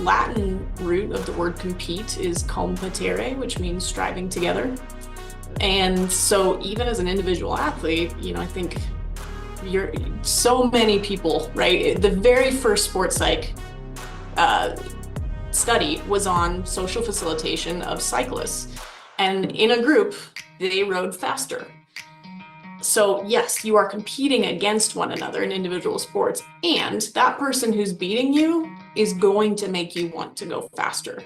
Latin root of the word compete is competere, which means striving together. And so even as an individual athlete, I think you're so many people, right? The very first sports psych study was on social facilitation of cyclists. And in a group, they rode faster. So yes, you are competing against one another in individual sports, and that person who's beating you is going to make you want to go faster.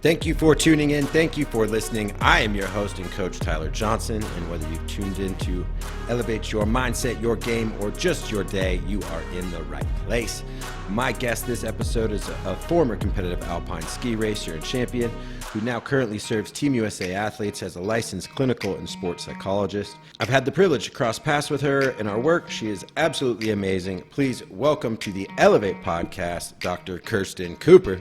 Thank you for tuning in. Thank you for listening. I am your host and coach, Tyler Johnson, and whether you've tuned in to elevate your mindset, your game, or just your day, you are in the right place. My guest this episode is a former competitive alpine ski racer and champion who now currently serves Team USA athletes as a licensed clinical and sports psychologist. I've had the privilege to cross paths with her in our work. She is absolutely amazing. Please welcome to the Elev8 podcast, Dr. Kirsten Cooper.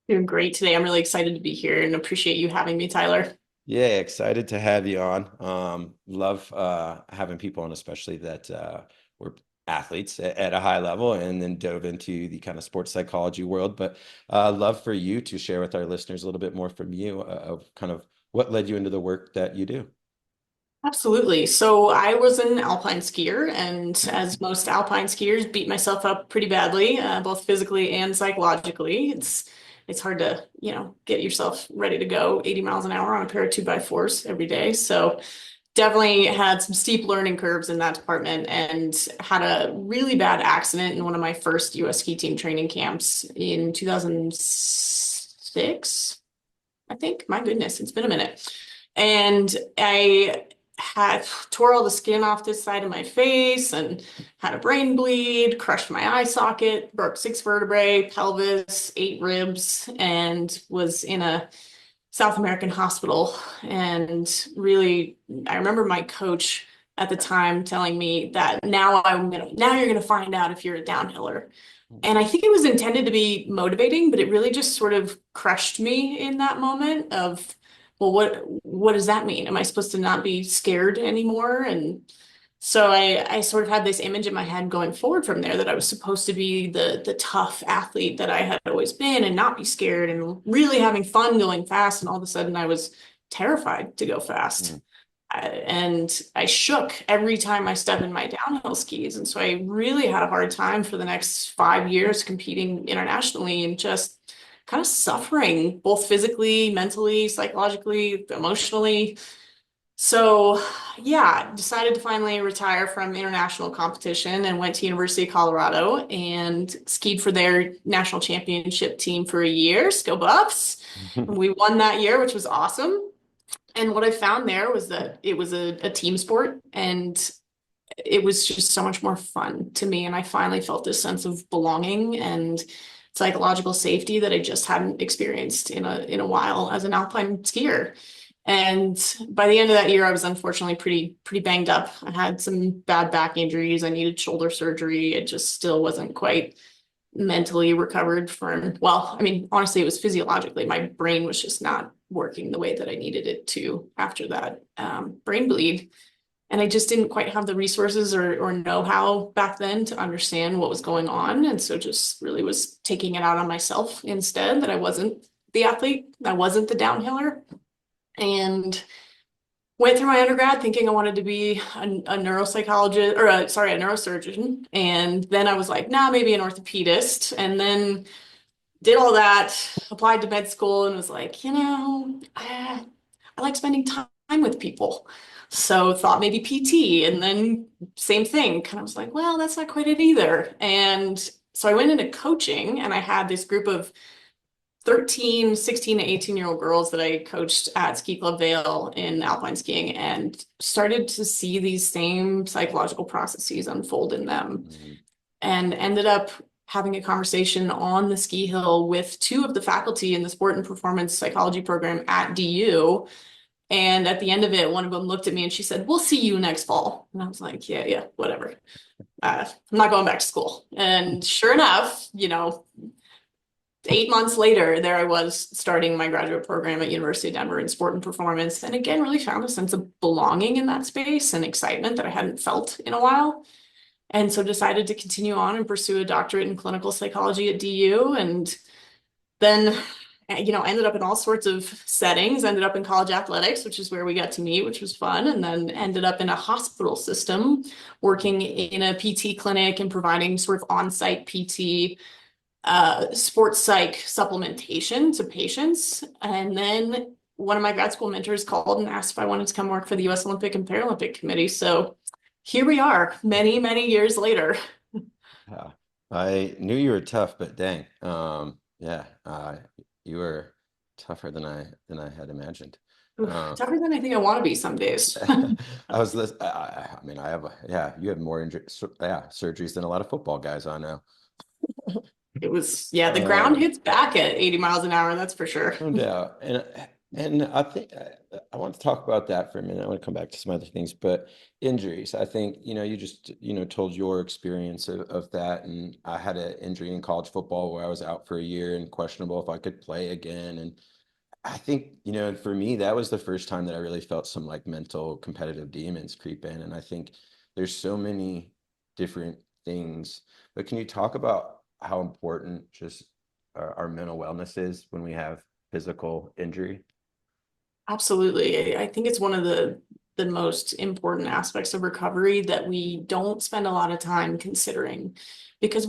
Doing great today. I'm really excited to be here and appreciate you having me, Tyler. Yeah, excited to have you on. Love having people on, especially that were athletes at a high level and then dove into the kind of sports psychology world. But love for you to share with our listeners a little bit more from you of kind of what led you into the work that you do. Absolutely. So I was an alpine skier, and as most alpine skiers, beat myself up pretty badly, both physically and psychologically. It's hard to, get yourself ready to go 80 miles an hour on a pair of 2x4s every day. So definitely had some steep learning curves in that department and had a really bad accident in one of my first US ski team training camps in 2006, I think. My goodness, it's been a minute. And I had tore all the skin off this side of my face and had a brain bleed, crushed my eye socket, broke 6 vertebrae, pelvis, 8 ribs, and was in a South American hospital. And really, I remember my coach at the time telling me that now you're gonna find out if you're a downhiller. And I think it was intended to be motivating, but it really just sort of crushed me in that moment of, well, what does that mean? Am I supposed to not be scared anymore? And so I sort of had this image in my head going forward from there that I was supposed to be the tough athlete that I had always been and not be scared and really having fun going fast. And all of a sudden I was terrified to go fast. And I shook every time I stepped in my downhill skis. And so I really had a hard time for the next 5 years competing internationally and just kind of suffering, both physically, mentally, psychologically, emotionally. So yeah, decided to finally retire from international competition and went to University of Colorado and skied for their national championship team for a year, Go Buffs. And we won that year, which was awesome. And what I found there was that it was a team sport and it was just so much more fun to me. And I finally felt this sense of belonging and psychological safety that I just hadn't experienced in a while as an alpine skier. And by the end of that year, I was unfortunately pretty banged up. I had some bad back injuries. I needed shoulder surgery. It just still wasn't quite mentally recovered from, well, I mean, honestly, it was physiologically. My brain was just not working the way that I needed it to after that brain bleed. And I just didn't quite have the resources or know-how back then to understand what was going on. And so just really was taking it out on myself instead, that I wasn't the athlete, I wasn't the downhiller. And went through my undergrad thinking I wanted to be a neuropsychologist, or a neurosurgeon. And then I was like, nah, maybe an orthopedist. And then did all that, applied to med school and was like, I like spending time with people. So thought maybe PT, and then same thing, kind of was like, well, that's not quite it either. And so I went into coaching and I had this group of 13, 16 to 18-year-old girls that I coached at Ski Club Vail in alpine skiing and started to see these same psychological processes unfold in them and ended up having a conversation on the ski hill with 2 of the faculty in the sport and performance psychology program at DU And at the end of it, one of them looked at me and she said, "We'll see you next fall." And I was like, yeah, whatever. I'm not going back to school. And sure enough, 8 months later, there I was starting my graduate program at University of Denver in sport and performance. And again, really found a sense of belonging in that space and excitement that I hadn't felt in a while. And so decided to continue on and pursue a doctorate in clinical psychology at DU. And then, ended up in all sorts of settings, ended up in college athletics, which is where we got to meet, which was fun. And then ended up in a hospital system working in a PT clinic and providing sort of on-site PT sports psych supplementation to patients. And then one of my grad school mentors called and asked if I wanted to come work for the US Olympic and Paralympic Committee. So here we are, many, many years later. Yeah. I knew you were tough, but dang, yeah, you were tougher than I had imagined. Oof, tougher than I think I want to be some days. I mean, yeah, you have more surgeries than a lot of football guys I know. It was, yeah, the ground hits back at 80 miles an hour, that's for sure. No doubt. And I think I want to talk about that for a minute. I want to come back to some other things, but injuries, I think, you just, told your experience of that. And I had an injury in college football where I was out for a year and questionable if I could play again. And I think, for me, that was the first time that I really felt some like mental competitive demons creep in. And I think there's so many different things, but can you talk about how important just our mental wellness is when we have physical injury? Absolutely. I think it's one of the most important aspects of recovery that we don't spend a lot of time considering because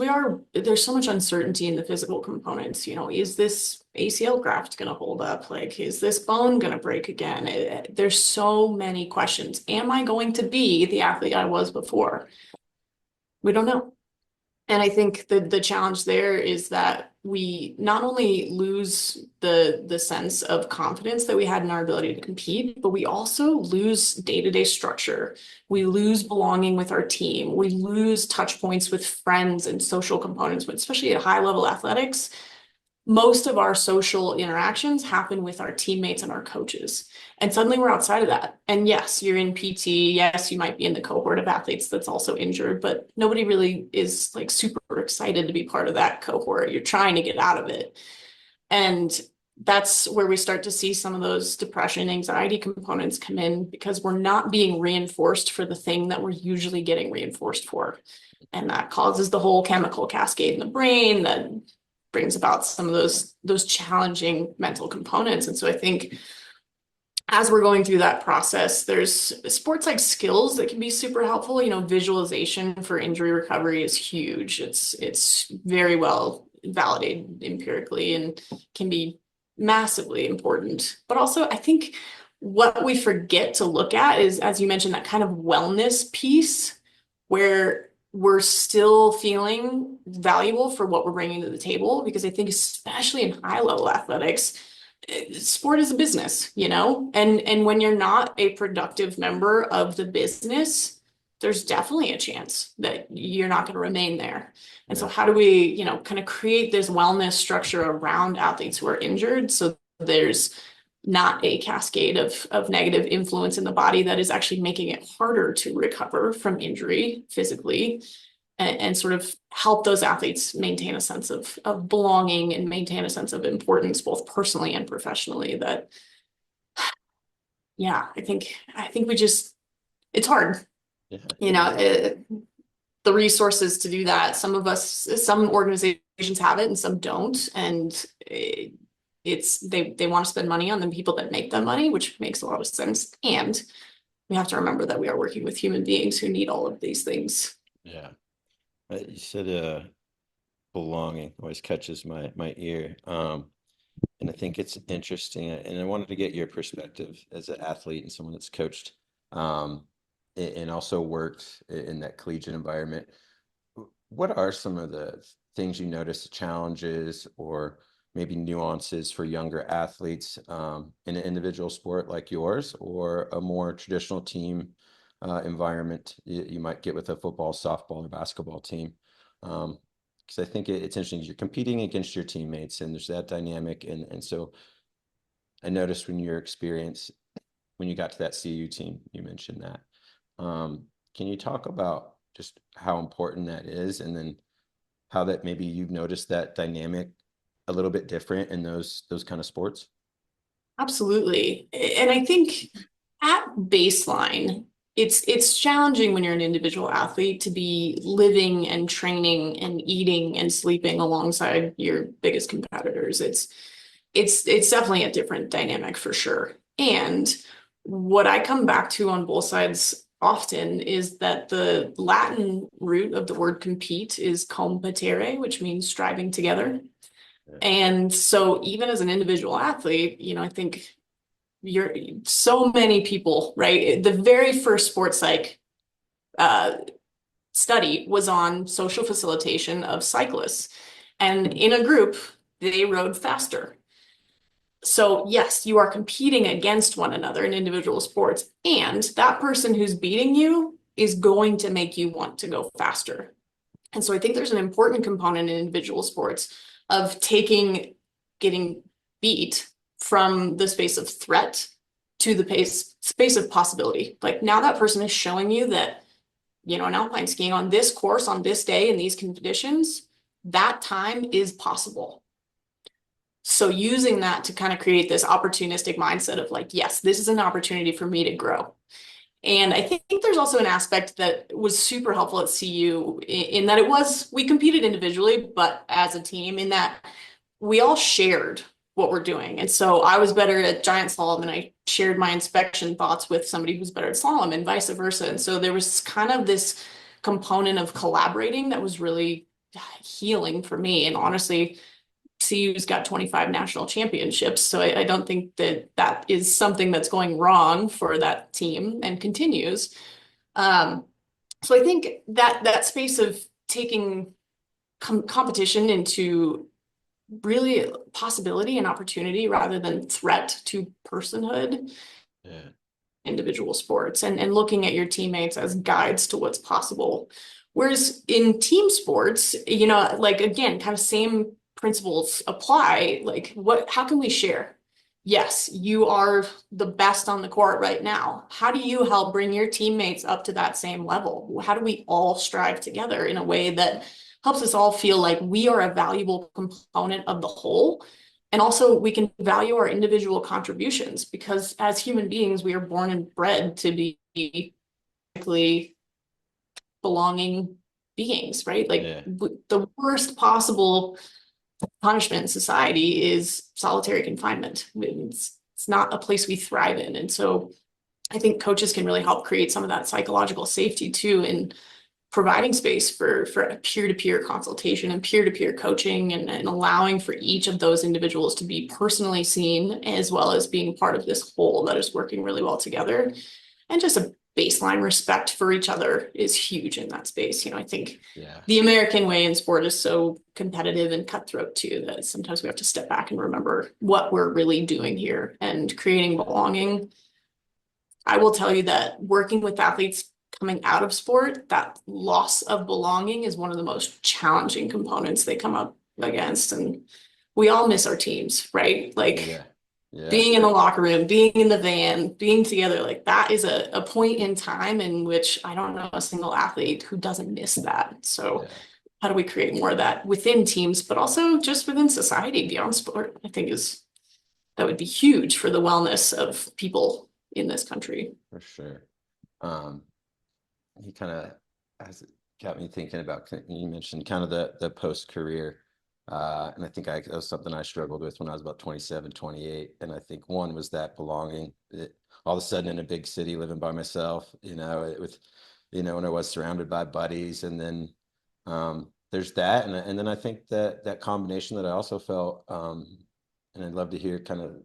there's so much uncertainty in the physical components. Is this ACL graft going to hold up? Like, is this bone going to break again? There's so many questions. Am I going to be the athlete I was before? We don't know. And I think the challenge there is that we not only lose the sense of confidence that we had in our ability to compete, but we also lose day-to-day structure. We lose belonging with our team. We lose touch points with friends and social components, but especially at high-level athletics. Most of our social interactions happen with our teammates and our coaches. And suddenly we're outside of that. And yes, you're in PT. Yes, you might be in the cohort of athletes that's also injured, but nobody really is like super excited to be part of that cohort. You're trying to get out of it. And that's where we start to see some of those depression, anxiety components come in because we're not being reinforced for the thing that we're usually getting reinforced for. And that causes the whole chemical cascade in the brain that brings about some of those challenging mental components. And so I think as we're going through that process, there's sports like skills that can be super helpful. Visualization for injury recovery is huge. It's very well validated empirically and can be massively important. But also I think what we forget to look at is, as you mentioned, that kind of wellness piece where we're still feeling valuable for what we're bringing to the table. Because I think especially in high level athletics, sport is a business, and when you're not a productive member of the business, there's definitely a chance that you're not going to remain there. And so how do we, kind of create this wellness structure around athletes who are injured so there's not a cascade of negative influence in the body that is actually making it harder to recover from injury physically, and sort of help those athletes maintain a sense of belonging and maintain a sense of importance, both personally and professionally. That, yeah, I think it's hard, the resources to do that. Some organizations have it and some don't. And they want to spend money on the people that make them money, which makes a lot of sense. And we have to remember that we are working with human beings who need all of these things. Yeah. You said belonging always catches my ear. And I think it's interesting. And I wanted to get your perspective as an athlete and someone that's coached and also worked in that collegiate environment. What are some of the things you notice, challenges or maybe nuances for younger athletes in an individual sport like yours or a more traditional team environment you might get with a football, softball, or basketball team? Because I think it's interesting. You're competing against your teammates and there's that dynamic. And so I noticed when your experience when you got to that CU team, you mentioned that. Can you talk about just how important that is, and then how that maybe you've noticed that dynamic a little bit different in those kind of sports? Absolutely. And I think at baseline, it's challenging when you're an individual athlete to be living and training and eating and sleeping alongside your biggest competitors. It's definitely a different dynamic for sure. And what I come back to on both sides often is that the Latin root of the word compete is competere, which means striving together. Yeah. And so even as an individual athlete, I think you're so many people, right? The very first sports psych uh, study was on social facilitation of cyclists. And in a group, they rode faster. So yes, you are competing against one another in individual sports, and that person who's beating you is going to make you want to go faster. And so I think there's an important component in individual sports of getting beat from the space of threat to the space of possibility. Like now that person is showing you that, in alpine skiing on this course, on this day, in these conditions, that time is possible. So using that to kind of create this opportunistic mindset of like, yes, this is an opportunity for me to grow. And I think there's also an aspect that was super helpful at CU in that we competed individually, but as a team, in that we all shared what we're doing. And so I was better at giant slalom and I shared my inspection thoughts with somebody who's better at slalom and vice versa. And so there was kind of this component of collaborating that was really healing for me. And honestly, CU's got 25 national championships, so I don't think that is something that's going wrong for that team and continues. So I think that space of taking competition into really possibility and opportunity rather than threat to personhood, Yeah. individual sports, and looking at your teammates as guides to what's possible. Whereas in team sports, like again, kind of same principles apply. Like how can we share? Yes, you are the best on the court right now. How do you help bring your teammates up to that same level? How do we all strive together in a way that helps us all feel like we are a valuable component of the whole? And also we can value our individual contributions, because as human beings, we are born and bred to be belonging beings, right? Like Yeah. the worst possible punishment in society is solitary confinement. It's not a place we thrive in. And so I think coaches can really help create some of that psychological safety too, in providing space for peer-to-peer consultation and peer-to-peer coaching, and allowing for each of those individuals to be personally seen as well as being part of this whole that is working really well together. And just a baseline respect for each other is huge in that space. I think Yeah. the American way in sport is so competitive and cutthroat too, that sometimes we have to step back and remember what we're really doing here and creating belonging. I will tell you that working with athletes coming out of sport, that loss of belonging is one of the most challenging components they come up against. And we all miss our teams, right? Like Yeah. Yeah. being in the locker room, being in the van, being together, like that is a point in time in which I don't know a single athlete who doesn't miss that. So Yeah. how do we create more of that within teams, but also just within society beyond sport? I think that would be huge for the wellness of people in this country. For sure. Um, he kind of has got me thinking about, you mentioned kind of the post career. And I think that was something I struggled with when I was about 27, 28. And I think one was that belonging. All of a sudden in a big city, living by myself, when I was surrounded by buddies. And then there's that. And then I think that combination that I also felt, and I'd love to hear kind of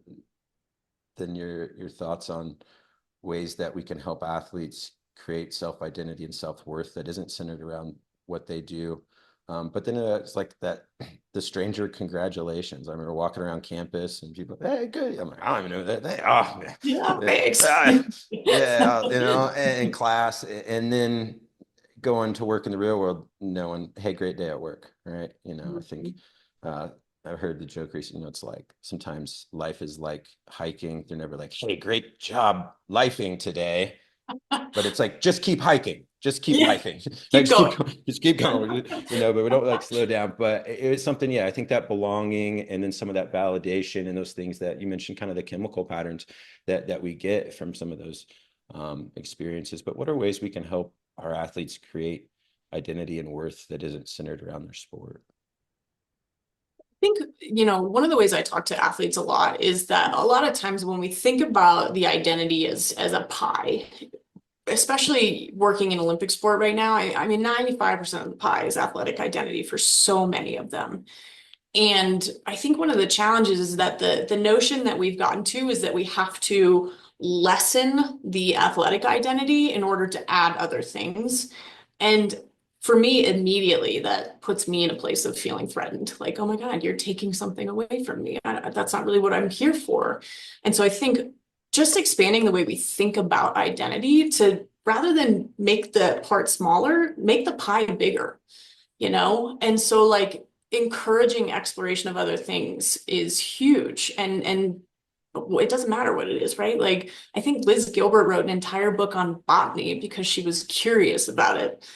then your thoughts on ways that we can help athletes create self-identity and self-worth that isn't centered around what they do. But then it's like the stranger congratulations. I remember walking around campus and people, hey, good. I'm like, I don't even know that. Yeah, thanks. Yeah, in class. And then going to work in the real world, knowing, hey, great day at work, right? I think I've heard the joke recently, you know, it's like sometimes life is like hiking. They're never like, hey, great job lifing today. But it's like, just keep hiking, just keep Yeah, hiking, like keep just keep going. going, just keep going, you know, but we don't like slow down. But it was something, yeah, I think that belonging and then some of that validation and those things that you mentioned, kind of the chemical patterns that we get from some of those experiences. But what are ways we can help our athletes create identity and worth that isn't centered around their sport? Think, one of the ways I talk to athletes a lot is that a lot of times when we think about the identity as a pie, especially working in Olympic sport right now, I mean, 95% of the pie is athletic identity for so many of them. And I think one of the challenges is that the notion that we've gotten to is that we have to lessen the athletic identity in order to add other things. And for me, immediately that puts me in a place of feeling threatened. Like, oh my God, you're taking something away from me. That's not really what I'm here for. And so I think just expanding the way we think about identity to rather than make the part smaller, make the pie bigger, And so like encouraging exploration of other things is huge. And it doesn't matter what it is, right? Like I think Liz Gilbert wrote an entire book on botany because she was curious about it.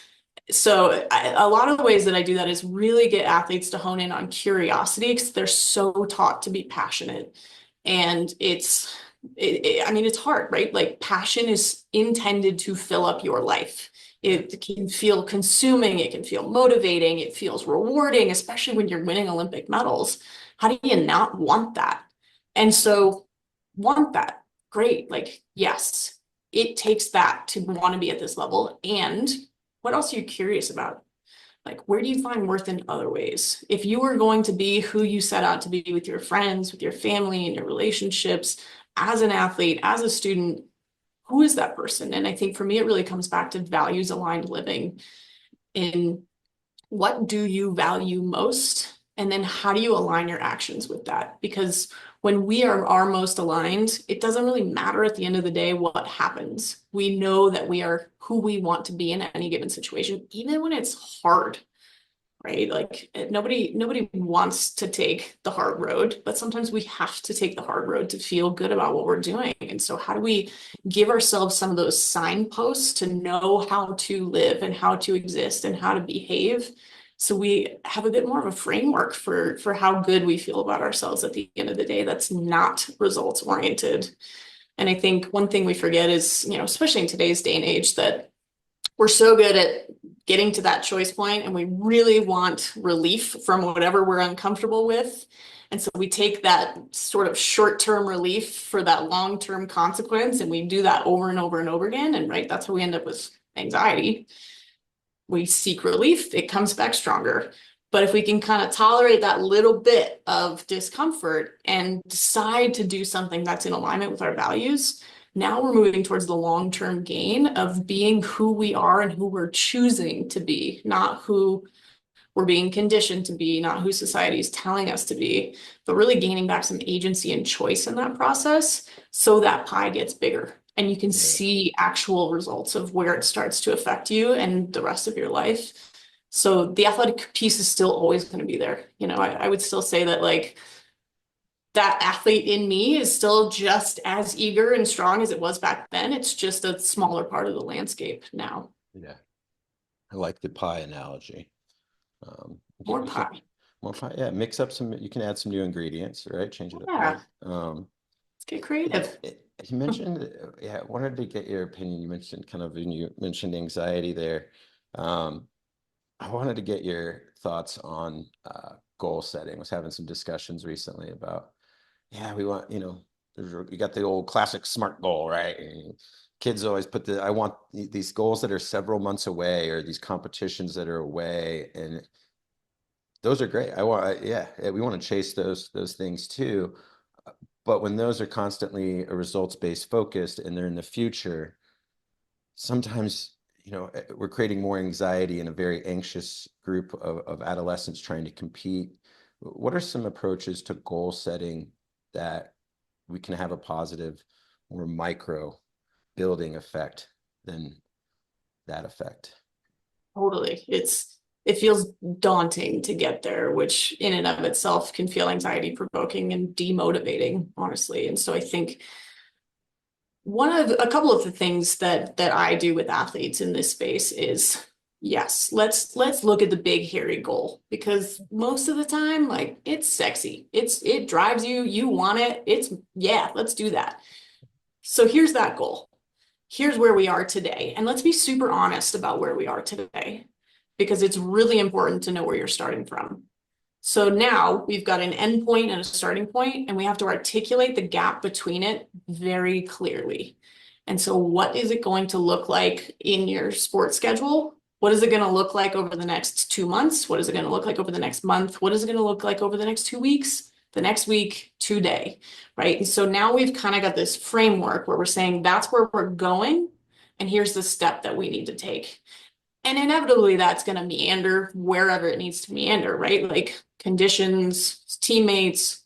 So a lot of the ways that I do that is really get athletes to hone in on curiosity because they're so taught to be passionate. And I mean, it's hard, right? Like passion is intended to fill up your life. It can feel consuming, it can feel motivating, it feels rewarding, especially when you're winning Olympic medals. How do you not want that? And so, want that. Great. Like, yes, it takes that to want to be at this level. And what else are you curious about? Like, where do you find worth in other ways? If you are going to be who you set out to be with your friends, with your family, and your relationships, as an athlete, as a student, who is that person? And I think for me, it really comes back to values aligned living in what do you value most? And then how do you align your actions with that? Because when we are our most aligned, it doesn't really matter at the end of the day what happens. We know that we are who we want to be in any given situation, even when it's hard, right? Like nobody wants to take the hard road, but sometimes we have to take the hard road to feel good about what we're doing. And so how do we give ourselves some of those signposts to know how to live and how to exist and how to behave? So we have a bit more of a framework for how good we feel about ourselves at the end of the day that's not results oriented. And I think one thing we forget is, especially in today's day and age, that we're so good at getting to that choice point and we really want relief from whatever we're uncomfortable with. And so we take that sort of short-term relief for that long-term consequence and we do that over and over and over again. And right, that's how we end up with anxiety. We seek relief, it comes back stronger. But if we can kind of tolerate that little bit of discomfort and decide to do something that's in alignment with our values, now we're moving towards the long-term gain of being who we are and who we're choosing to be, not who we're being conditioned to be, not who society is telling us to be, but really gaining back some agency and choice in that process so that pie gets bigger and you can see actual results of where it starts to affect you and the rest of your life. So the athletic piece is still always going to be there. I would still say that like that athlete in me is still just as eager and strong as it was back then. It's just a smaller part of the landscape now. Yeah, I like the pie analogy. More pie. More pie. Yeah, mix up some. You can add some new ingredients, right? Change it up. Yeah. Right? Let's get creative. You mentioned, yeah, I wanted to get your opinion. You mentioned when you mentioned anxiety there. I wanted to get your thoughts on goal setting. I was having some discussions recently about, yeah, we want, you got the old classic SMART goal, right? And kids always put I want these goals that are several months away or these competitions that are away. And those are great. Yeah, we want to chase those things too. But when those are constantly a results-based focused and they're in the future, sometimes we're creating more anxiety in a very anxious group of adolescents trying to compete. What are some approaches to goal setting that we can have a positive, more micro building effect than that effect? Totally. It's it feels daunting to get there, which in and of itself can feel anxiety provoking and demotivating, honestly. And so I think a couple of the things that I do with athletes in this space is, yes, let's look at the big hairy goal, because most of the time, like, it's sexy. It drives you, you want it. Yeah, let's do that. So here's that goal. Here's where we are today. And let's be super honest about where we are today, because it's really important to know where you're starting from. So now we've got an end point and a starting point, and we have to articulate the gap between it very clearly. And so what is it going to look like in your sports schedule? What is it going to look like over the next 2 months? What is it going to look like over the next month? What is it going to look like over the next 2 weeks? The next week, today, right? And so now we've kind of got this framework where we're saying that's where we're going, and here's the step that we need to take. And inevitably that's going to meander wherever it needs to meander, right? Like conditions, teammates,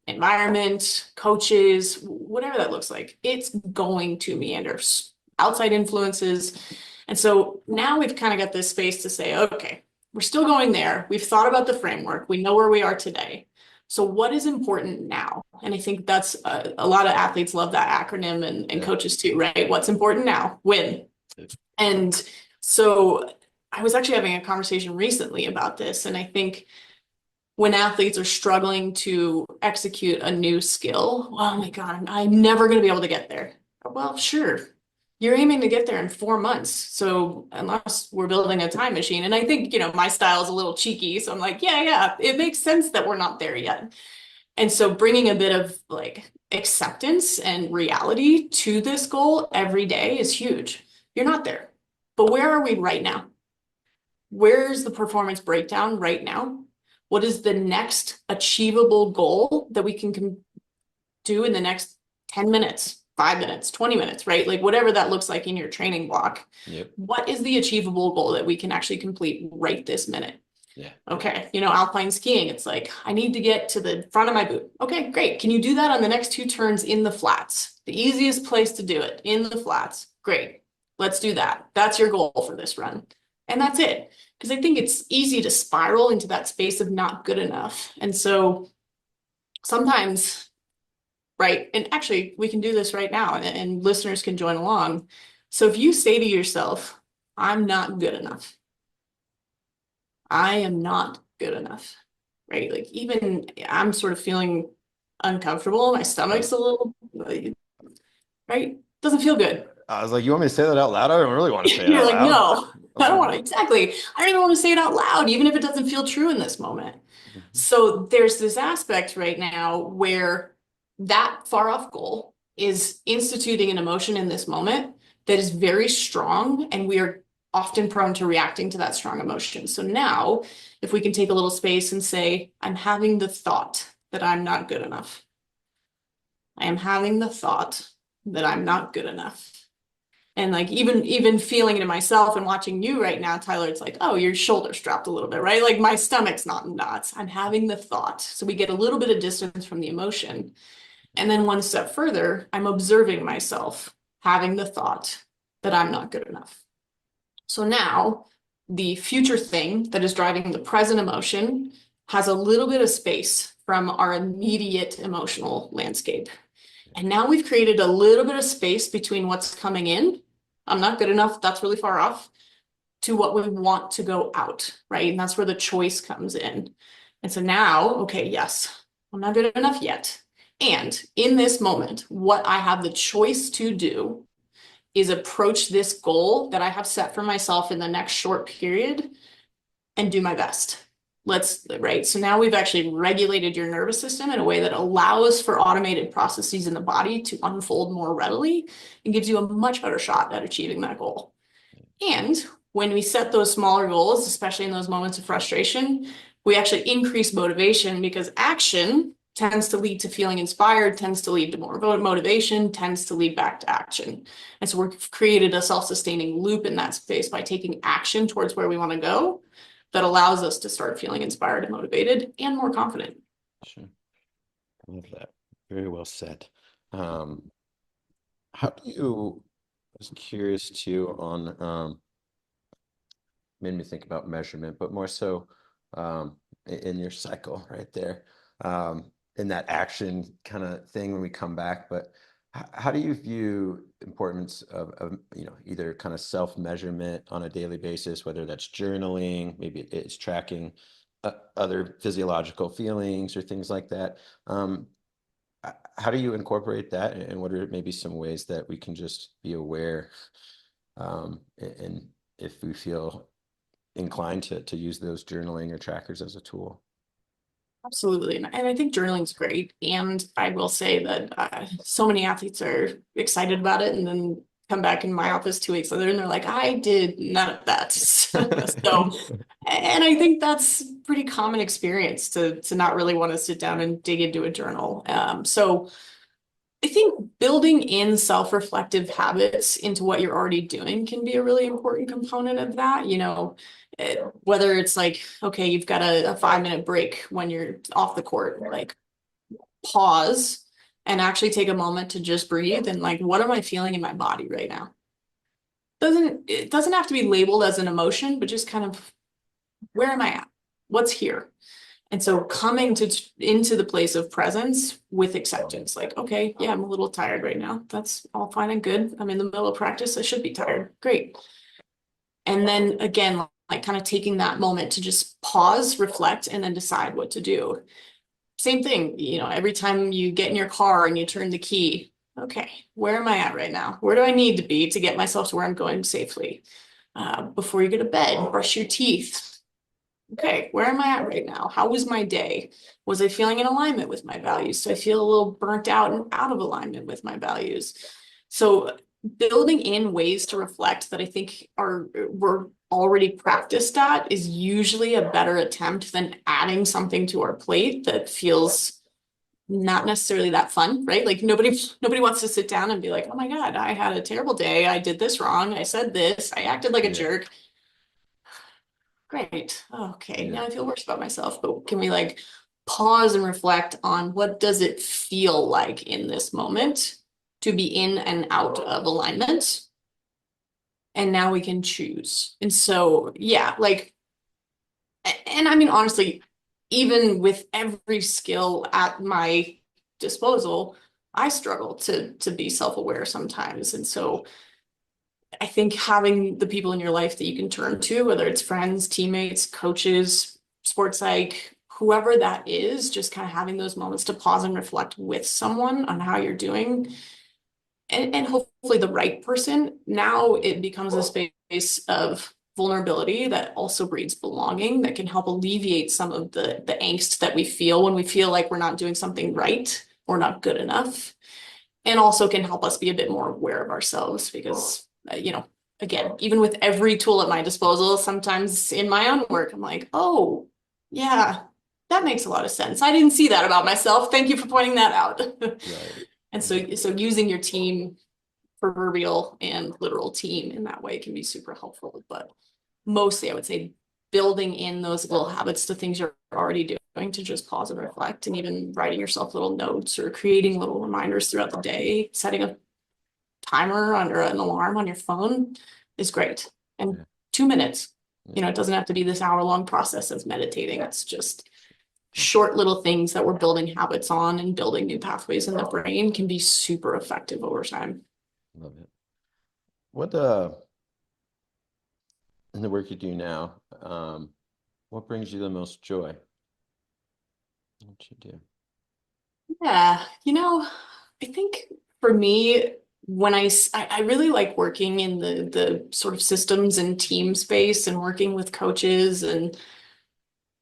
environment, coaches, whatever that looks like, it's going to meander, outside influences. And so now we've kind of got this space to say, okay, we're still going there. We've thought about the framework. We know where we are today. So what is important now? And I think that's a lot of athletes love that acronym, and coaches too, right? What's important now? Win. And so I was actually having a conversation recently about this, and I think when athletes are struggling to execute a new skill, oh my God, I'm never going to be able to get there. Well, sure. You're aiming to get there in 4 months. So unless we're building a time machine, and I think, my style is a little cheeky. So I'm like, yeah, it makes sense that we're not there yet. And so bringing a bit of like acceptance and reality to this goal every day is huge. You're not there, but where are we right now? Where's the performance breakdown right now? What is the next achievable goal that we can do in the next 10 minutes, 5 minutes, 20 minutes, right? Like whatever that looks like in your training block. Yep. What is the achievable goal that we can actually complete right this minute? Yeah. Okay. Alpine skiing, it's like, I need to get to the front of my boot. Okay, great. Can you do that on the next 2 turns in the flats? The easiest place to do it, in the flats. Great. Let's do that. That's your goal for this run. And that's it. Because I think it's easy to spiral into that space of not good enough. And so sometimes, right, and actually we can do this right now, and listeners can join along. So if you say to yourself, I'm not good enough, I am not good enough, right? Like even I'm sort of feeling uncomfortable. My stomach's a little, right? Doesn't feel good. I was like, you want me to say that out loud? I don't really want to say it You're out like, loud. no, I don't want to. Exactly. I don't even want to say it out loud, even if it doesn't feel true in this moment. So there's this aspect right now where that far off goal is instituting an emotion in this moment that is very strong, and we are often prone to reacting to that strong emotion. So now, if we can take a little space and say, I'm having the thought that I'm not good enough. I am having the thought that I'm not good enough. And like even feeling it in myself and watching you right now, Tyler, it's like, oh, your shoulder's dropped a little bit, right? Like my stomach's not in knots. I'm having the thought. So we get a little bit of distance from the emotion. And then one step further, I'm observing myself having the thought that I'm not good enough. So now the future thing that is driving the present emotion has a little bit of space from our immediate emotional landscape. And now we've created a little bit of space between what's coming in, I'm not good enough, that's really far off, to what we want to go out, right? And that's where the choice comes in. And so now, okay, yes, I'm not good enough yet. And in this moment, what I have the choice to do is approach this goal that I have set for myself in the next short period and do my best. Right. So now we've actually regulated your nervous system in a way that allows for automated processes in the body to unfold more readily and gives you a much better shot at achieving that goal. And when we set those smaller goals, especially in those moments of frustration, we actually increase motivation, because action tends to lead to feeling inspired, tends to lead to more motivation, tends to lead back to action. And so we've created a self-sustaining loop in that space by taking action towards where we want to go, that allows us to start feeling inspired and motivated and more confident. Sure. I love that. Very well said. How do you, I was curious too on made me think about measurement, but more so in your cycle right there, in that action kind of thing when we come back. But how do you view importance of either kind of self-measurement on a daily basis, whether that's journaling, maybe it's tracking other physiological feelings or things like that? How do you incorporate that, and what are maybe some ways that we can just be aware, and if we feel inclined to use those journaling or trackers as a tool? Absolutely. And I think journaling's great. And I will say that so many athletes are excited about it and then come back in my office 2 weeks later and they're like, I did none of that. So, and I think that's pretty common experience to not really want to sit down and dig into a journal. So I think building in self-reflective habits into what you're already doing can be a really important component of that. Whether it's like, okay, you've got a 5-minute break when you're off the court, like pause and actually take a moment to just breathe and like, what am I feeling in my body right now? It doesn't have to be labeled as an emotion, but just kind of, where am I at? What's here? And so coming into the place of presence with acceptance, like, okay, yeah, I'm a little tired right now. That's all fine and good. I'm in the middle of practice. I should be tired. Great. And then again, like kind of taking that moment to just pause, reflect, and then decide what to do. Same thing, every time you get in your car and you turn the key, okay, where am I at right now? Where do I need to be to get myself to where I'm going safely? Before you go to bed, brush your teeth. Okay, where am I at right now? How was my day? Was I feeling in alignment with my values? So I feel a little burnt out and out of alignment with my values. So building in ways to reflect that I think we're already practiced at is usually a better attempt than adding something to our plate that feels not necessarily that fun, right? Like nobody wants to sit down and be like, oh my God, I had a terrible day. I did this wrong. I said this. I acted like a jerk. Great. Okay. Now I feel worse about myself, but can we like pause and reflect on what does it feel like in this moment to be in and out of alignment? And now we can choose. And so, yeah, like, and I mean, honestly, even with every skill at my disposal, I struggle to be self-aware sometimes. And so I think having the people in your life that you can turn to, whether it's friends, teammates, coaches, sports psych, whoever that is, just kind of having those moments to pause and reflect with someone on how you're doing. And hopefully the right person. Now it becomes a space of vulnerability that also breeds belonging that can help alleviate some of the angst that we feel when we feel like we're not doing something right or not good enough. And also can help us be a bit more aware of ourselves because again, even with every tool at my disposal, sometimes in my own work, I'm like, oh, yeah, that makes a lot of sense. I didn't see that about myself. Thank you for pointing that out. Right. And so using your team, proverbial and literal team in that way can be super helpful. But mostly I would say building in those little habits to things you're already doing to just pause and reflect, and even writing yourself little notes or creating little reminders throughout the day, setting a timer or an alarm on your phone is great. And 2 minutes, it doesn't have to be this hour-long process of meditating. It's just short little things that we're building habits on, and building new pathways in the brain can be super effective over time. Love it. What in the work you do now, what brings you the most joy? What you do? Yeah, I think for me, when I really like working in the sort of systems and team space and working with coaches and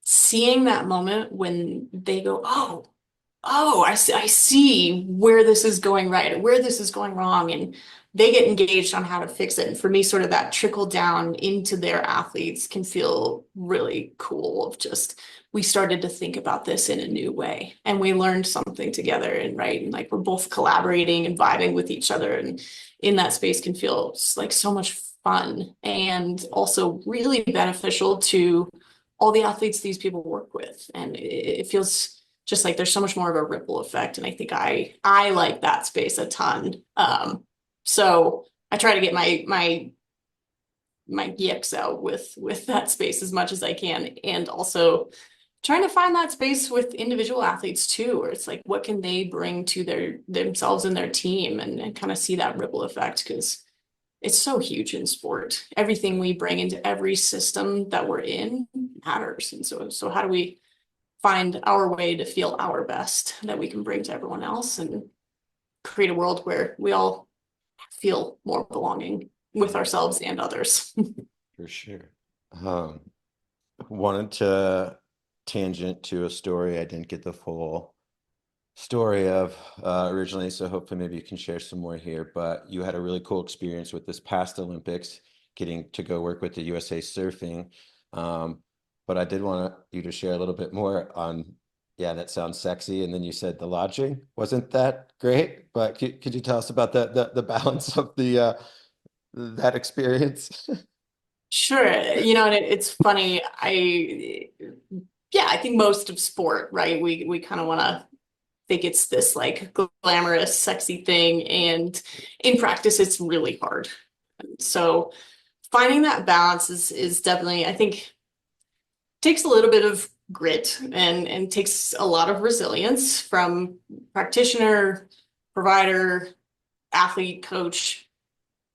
seeing that moment when they go, oh, I see where this is going right or where this is going wrong. And they get engaged on how to fix it. And for me, sort of that trickle down into their athletes can feel really cool of just, we started to think about this in a new way and we learned something together, and right. And like, we're both collaborating and vibing with each other. And in that space can feel like so much fun and also really beneficial to all the athletes these people work with. And it feels just like there's so much more of a ripple effect. And I think I like that space a ton. So I try to get my my geeks out with that space as much as I can, and also trying to find that space with individual athletes too, where it's like, what can they bring to themselves and their team, and kind of see that ripple effect, because it's so huge in sport. Everything we bring into every system that we're in matters. And so how do we find our way to feel our best that we can bring to everyone else, and create a world where we all feel more belonging with ourselves and others. For sure. Wanted to tangent to a story I didn't get the full story of originally, so hopefully maybe you can share some more here. But you had a really cool experience with this past Olympics, getting to go work with the USA Surfing. But I did want you to share a little bit more on, yeah, that sounds sexy. And then you said the lodging wasn't that great, but could you tell us about the balance of the that experience? Sure. And it's funny. Yeah, I think most of sport, right? We kind of want to think it's this like glamorous, sexy thing. And in practice, it's really hard. So finding that balance is definitely, I think, takes a little bit of grit, and takes a lot of resilience from practitioner, provider, athlete, coach.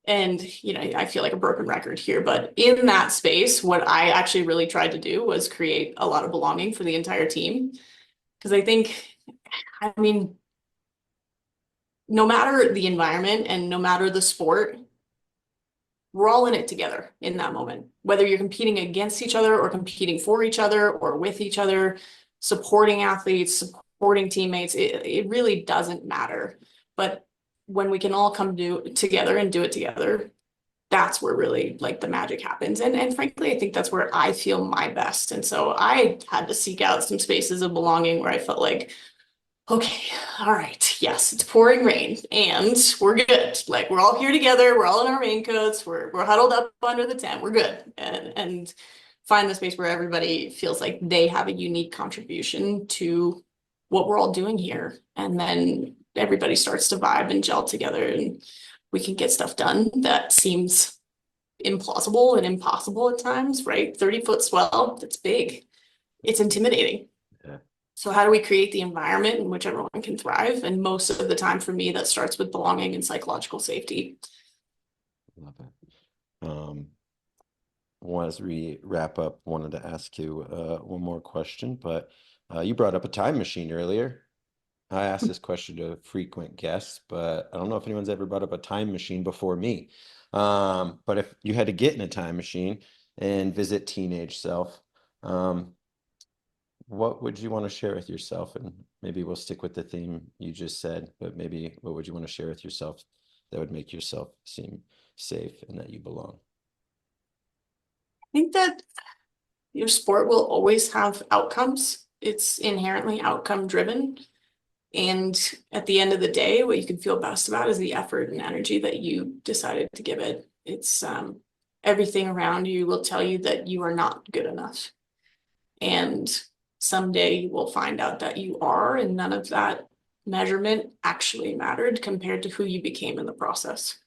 And, I feel like a broken record here, but in that space, what I actually really tried to do was create a lot of belonging for the entire team. Because I mean, no matter the environment and no matter the sport, we're all in it together in that moment. Whether you're competing against each other or competing for each other or with each other, supporting athletes, supporting teammates, it really doesn't matter. But when we can all come together and do it together, that's where really like the magic happens. And frankly, I think that's where I feel my best. And so I had to seek out some spaces of belonging where I felt like, okay, all right, yes, it's pouring rain and we're good. Like, we're all here together, we're all in our raincoats, we're huddled up under the tent, we're good. And find the space where everybody feels like they have a unique contribution to what we're all doing here. And then everybody starts to vibe and gel together, and we can get stuff done that seems implausible and impossible at times, right? 30-foot swell, that's big. It's intimidating. Yeah. So how do we create the environment in which everyone can thrive? And most of the time for me, that starts with belonging and psychological safety. Love it. Well, as we wrap up, wanted to ask you one more question, but you brought up a time machine earlier. I ask this question to frequent guests, but I don't know if anyone's ever brought up a time machine before me. But if you had to get in a time machine and visit teenage self, what would you want to share with yourself? And maybe we'll stick with the theme you just said, but maybe what would you want to share with yourself that would make yourself seem safe and that you belong? I think that your sport will always have outcomes. It's inherently outcome driven. And at the end of the day, what you can feel best about is the effort and energy that you decided to give it. It's everything around you will tell you that you are not good enough. And someday you will find out that you are, and none of that measurement actually mattered compared to who you became in the process.